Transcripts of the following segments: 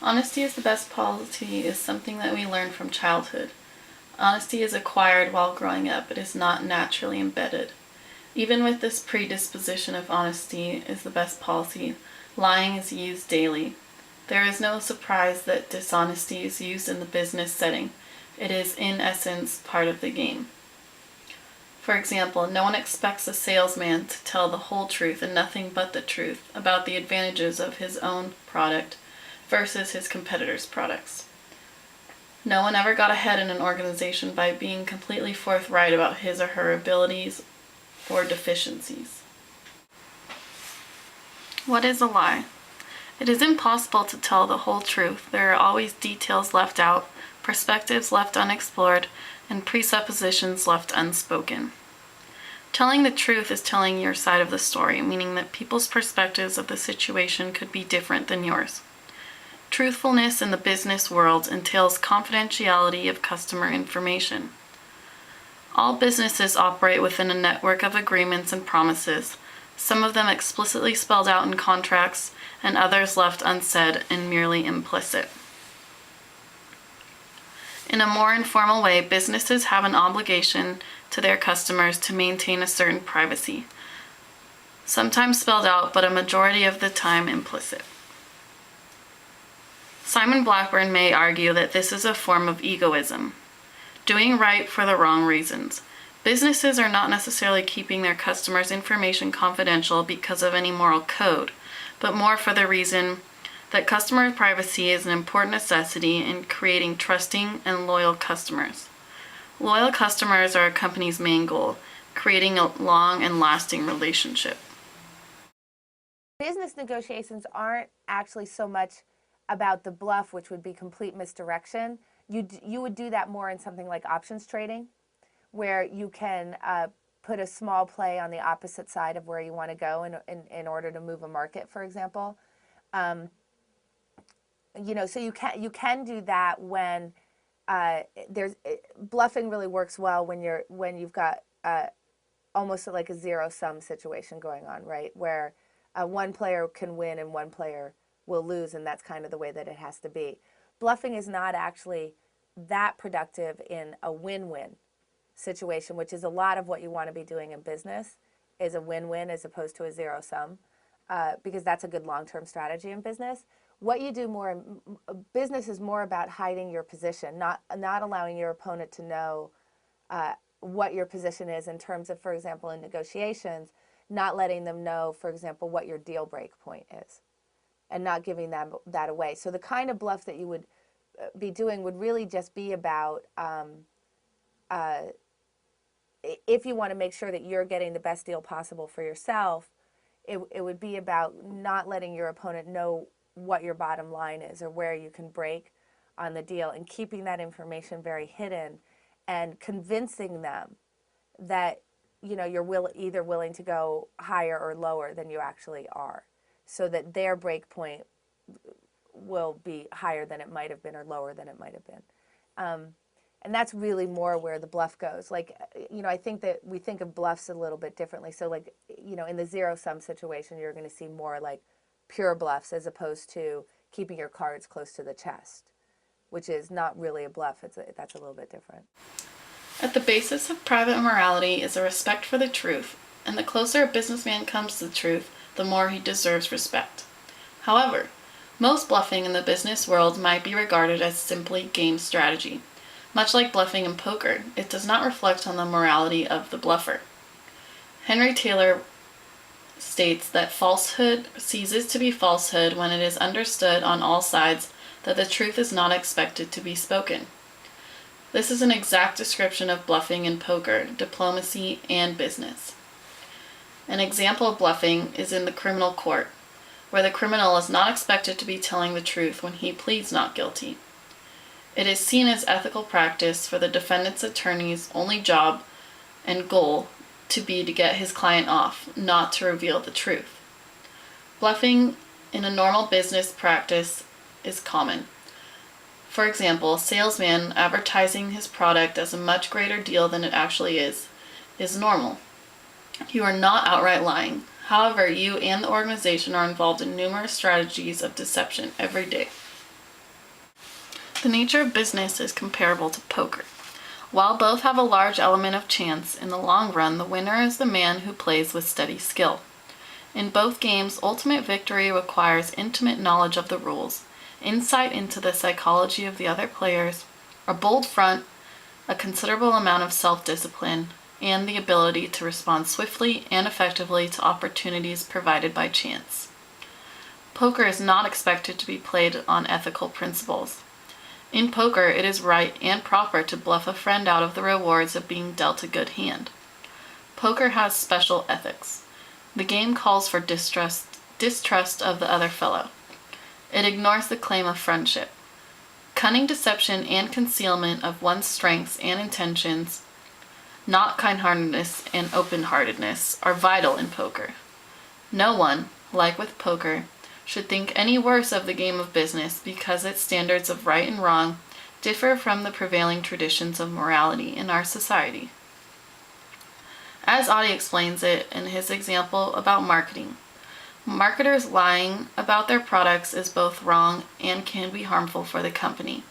Honesty is the best policy is something that we learn from childhood. Honesty is acquired while growing up. It is not naturally embedded. Even with this predisposition of honesty is the best policy, lying is used daily. There is no surprise that dishonesty is used in the business setting. It is, in essence, part of the game. For example, no one expects a salesman to tell the whole truth and nothing but the truth about the advantages of his own product versus his competitors' products. No one ever got ahead in an organization by being completely forthright about his or her abilities or deficiencies. What is a lie? It is impossible to tell the whole truth. There are always details left out, perspectives left unexplored, and presuppositions left unspoken. Telling the truth is telling your side of the story, meaning that people's perspectives of the situation could be different than yours. Truthfulness in the business world entails confidentiality of customer information. All businesses operate within a network of agreements and promises, some of them explicitly spelled out in contracts, and others left unsaid and merely implicit. In a more informal way, businesses have an obligation to their customers to maintain a certain privacy, sometimes spelled out, but a majority of the time implicit. Simon Blackburn may argue that this is a form of egoism, doing right for the wrong reasons. Businesses are not necessarily keeping their customers' information confidential because of any moral code, but more for the reason that customer privacy is an important necessity in creating trusting and loyal customers. Loyal customers are a company's main goal, creating a long and lasting relationship. Business negotiations aren't actually so much about the bluff, which would be complete misdirection. You would do that more in something like options trading, where you can put a small play on the opposite side of where you want to go in order to move a market, for example. So you can do that when bluffing really works well when you've got almost like a zero-sum situation going on, right? Where one player can win and one player will lose, and that's kind of the way that it has to be. Bluffing is not actually that productive in a win-win situation, which is a lot of what you want to be doing in business, is a win-win as opposed to a zero-sum, because that's a good long-term strategy in business. What you do more in business is more about hiding your position, not allowing your opponent to know what your position is in terms of, for example, in negotiations, not letting them know, for example, what your deal break point is, and not giving them that away. So the kind of bluff that you would be doing would really just be about if you want to make sure that you're getting the best deal possible for yourself, it would be about not letting your opponent know what your bottom line is or where you can break on the deal, and keeping that information very hidden and convincing them that you're either willing to go higher or lower than you actually are, so that their break point will be higher than it might have been or lower than it might have been. And that's really more where the bluff goes. I think that we think of bluffs a little bit differently. So in the zero-sum situation, you're going to see more like pure bluffs as opposed to keeping your cards close to the chest, which is not really a bluff. That's a little bit different. At the basis of private morality is a respect for the truth, and the closer a businessman comes to the truth, the more he deserves respect. However, most bluffing in the business world might be regarded as simply game strategy. Much like bluffing in poker, it does not reflect on the morality of the bluffer. Henry Taylor states that falsehood ceases to be falsehood when it is understood on all sides that the truth is not expected to be spoken. This is an exact description of bluffing in poker, diplomacy, and business. An example of bluffing is in the criminal court, where the criminal is not expected to be telling the truth when he pleads not guilty. It is seen as ethical practice for the defendant's attorney's only job and goal to be to get his client off, not to reveal the truth. Bluffing in a normal business practice is common. For example, a salesman advertising his product as a much greater deal than it actually is normal. You are not outright lying. However, you and the organization are involved in numerous strategies of deception every day. The nature of business is comparable to poker. While both have a large element of chance, in the long run, the winner is the man who plays with steady skill. In both games, ultimate victory requires intimate knowledge of the rules, insight into the psychology of the other players, a bold front, a considerable amount of self-discipline, and the ability to respond swiftly and effectively to opportunities provided by chance. Poker is not expected to be played on ethical principles. In poker, it is right and proper to bluff a friend out of the rewards of being dealt a good hand. Poker has special ethics. The game calls for distrust of the other fellow. It ignores the claim of friendship. Cunning deception and concealment of one's strengths and intentions, not kindheartedness and open-heartedness, are vital in poker. No one, like with poker, should think any worse of the game of business because its standards of right and wrong differ from the prevailing traditions of morality in our society. As Adi explains it in his example about marketing, marketers lying about their products is both wrong and can be harmful for the company.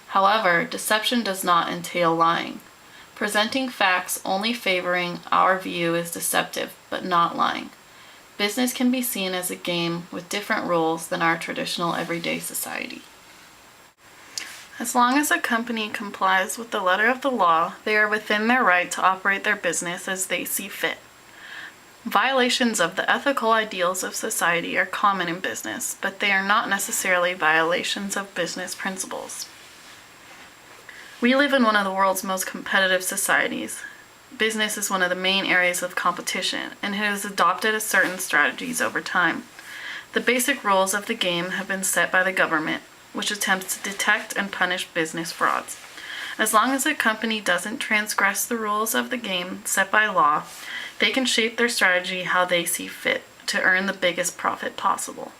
However, deception does not entail lying. Presenting facts only favoring our view is deceptive, but not lying. Business can be seen as a game with different rules than our traditional everyday society. As long as a company complies with the letter of the law, they are within their right to operate their business as they see fit. Violations of the ethical ideals of society are common in business, but they are not necessarily violations of business principles. We live in one of the world's most competitive societies. Business is one of the main areas of competition, and it has adopted certain strategies over time. The basic rules of the game have been set by the government, which attempts to detect and punish business frauds. As long as a company doesn't transgress the rules of the game set by law, they can shape their strategy how they see fit to earn the biggest profit possible.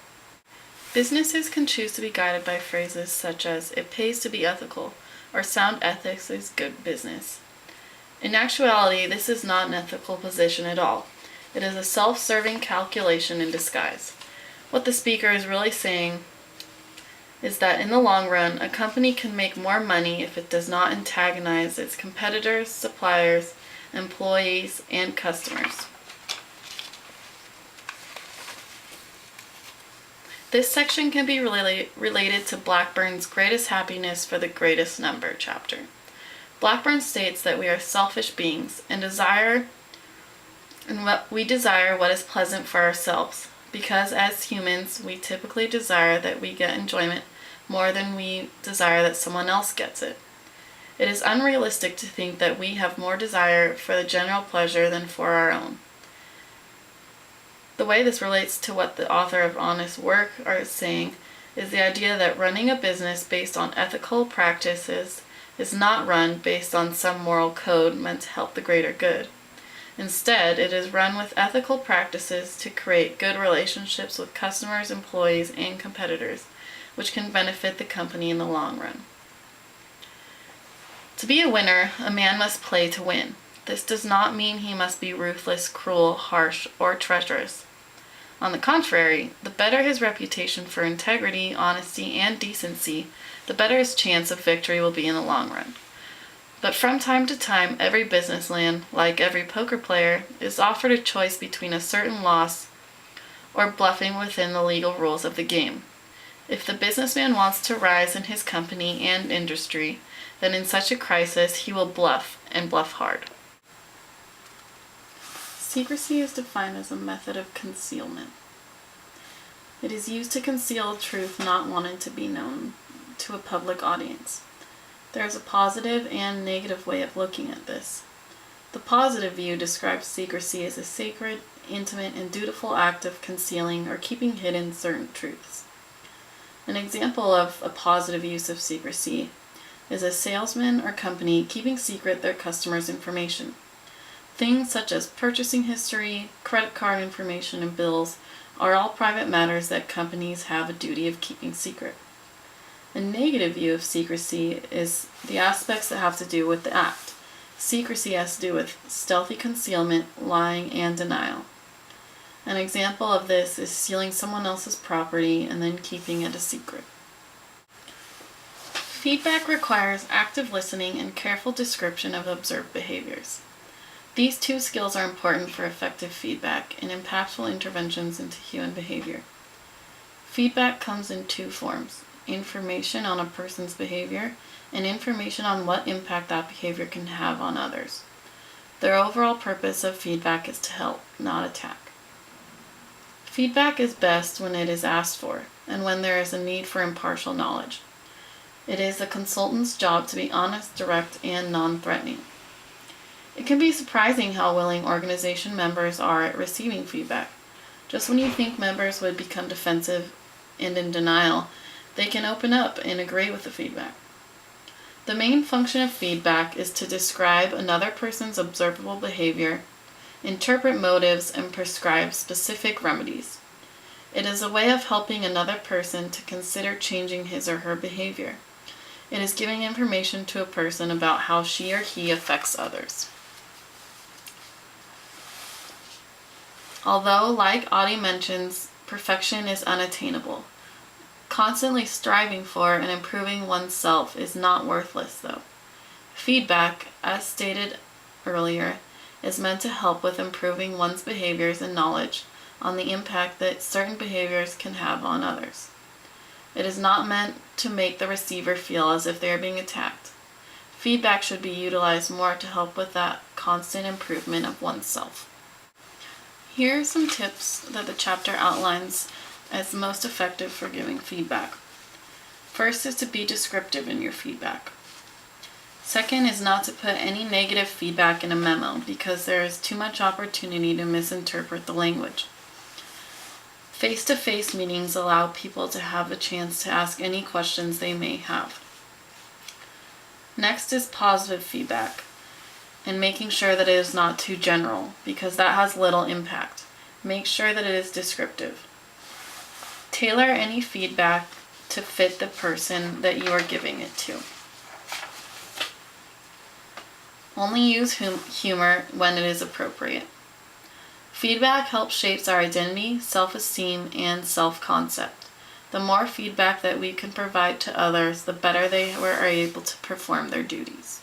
Businesses can choose to be guided by phrases such as, "It pays to be ethical," or "Sound ethics is good business." In actuality, this is not an ethical position at all. It is a self-serving calculation in disguise. What the speaker is really saying is that in the long run, a company can make more money if it does not antagonize its competitors, suppliers, employees, and customers. This section can be related to Blackburn's Greatest Happiness for the Greatest Number chapter. Blackburn states that we are selfish beings and we desire what is pleasant for ourselves, because as humans we typically desire that we get enjoyment more than we desire that someone else gets it. It is unrealistic to think that we have more desire for the general pleasure than for our own. The way this relates to what the author of Honest Work is saying is the idea that running a business based on ethical practices is not run based on some moral code meant to help the greater good. Instead, it is run with ethical practices to create good relationships with customers, employees, and competitors, which can benefit the company in the long run. To be a winner, a man must play to win. This does not mean he must be ruthless, cruel, harsh, or treacherous. On the contrary, the better his reputation for integrity, honesty, and decency, the better his chance of victory will be in the long run. But from time to time, every businessman, like every poker player, is offered a choice between a certain loss or bluffing within the legal rules of the game. If the businessman wants to rise in his company and industry, then in such a crisis he will bluff, and bluff hard. Secrecy is defined as a method of concealment. It is used to conceal truth not wanted to be known to a public audience. There is a positive and negative way of looking at this. The positive view describes secrecy as a sacred, intimate, and dutiful act of concealing or keeping hidden certain truths. An example of a positive use of secrecy is a salesman or company keeping secret their customers' information. Things such as purchasing history, credit card information, and bills are all private matters that companies have a duty of keeping secret. A negative view of secrecy is the aspects that have to do with the act. Secrecy has to do with stealthy concealment, lying, and denial. An example of this is stealing someone else's property and then keeping it a secret. Feedback requires active listening and careful description of observed behaviors. These two skills are important for effective feedback and impactful interventions into human behavior. Feedback comes in two forms: information on a person's behavior and information on what impact that behavior can have on others. The overall purpose of feedback is to help, not attack. Feedback is best when it is asked for and when there is a need for impartial knowledge. It is the consultant's job to be honest, direct, and non-threatening. It can be surprising how willing organization members are at receiving feedback. Just when you think members would become defensive and in denial, they can open up and agree with the feedback. The main function of feedback is to describe another person's observable behavior, interpret motives, and prescribe specific remedies. It is a way of helping another person to consider changing his or her behavior. It is giving information to a person about how she or he affects others. Although, like Audie mentions, perfection is unattainable, constantly striving for and improving oneself is not worthless, though. Feedback, as stated earlier, is meant to help with improving one's behaviors and knowledge on the impact that certain behaviors can have on others. It is not meant to make the receiver feel as if they are being attacked. Feedback should be utilized more to help with that constant improvement of oneself. Here are some tips that the chapter outlines as most effective for giving feedback. First is to be descriptive in your feedback. Second is not to put any negative feedback in a memo because there is too much opportunity to misinterpret the language. Face-to-face meetings allow people to have a chance to ask any questions they may have. Next is positive feedback and making sure that it is not too general because that has little impact. Make sure that it is descriptive. Tailor any feedback to fit the person that you are giving it to. Only use humor when it is appropriate. Feedback helps shape our identity, self-esteem, and self-concept. The more feedback that we can provide to others, the better they are able to perform their duties.